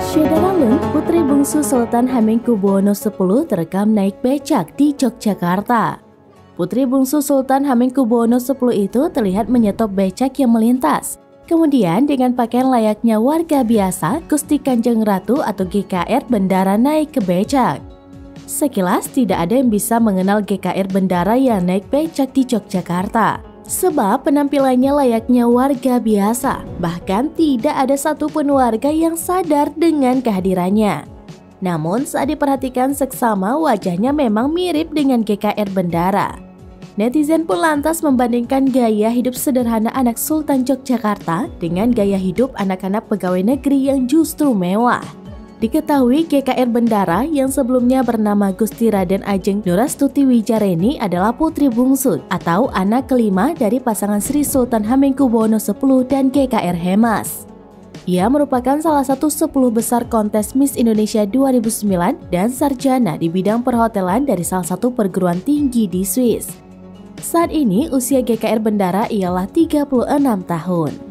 Syeda Ralun, putri bungsu Sultan Hamengkubuwono X terekam naik becak di Yogyakarta. Putri bungsu Sultan Hamengkubuwono X itu terlihat menyetop becak yang melintas. Kemudian dengan pakaian layaknya warga biasa, Gusti Kanjeng Ratu atau GKR Bendara naik ke becak. Sekilas tidak ada yang bisa mengenal GKR Bendara yang naik becak di Yogyakarta. Sebab penampilannya layaknya warga biasa, bahkan tidak ada satupun warga yang sadar dengan kehadirannya. Namun saat diperhatikan seksama, wajahnya memang mirip dengan GKR Bendara. Netizen pun lantas membandingkan gaya hidup sederhana anak Sultan Yogyakarta dengan gaya hidup anak-anak pegawai negeri yang justru mewah. Diketahui GKR Bendara yang sebelumnya bernama Gusti Raden Ajeng Nurastuti Wijareni adalah putri bungsu atau anak kelima dari pasangan Sri Sultan Hamengkubuwono X dan GKR Hemas. Ia merupakan salah satu 10 besar kontes Miss Indonesia 2009 dan sarjana di bidang perhotelan dari salah satu perguruan tinggi di Swiss. Saat ini usia GKR Bendara ialah 36 tahun.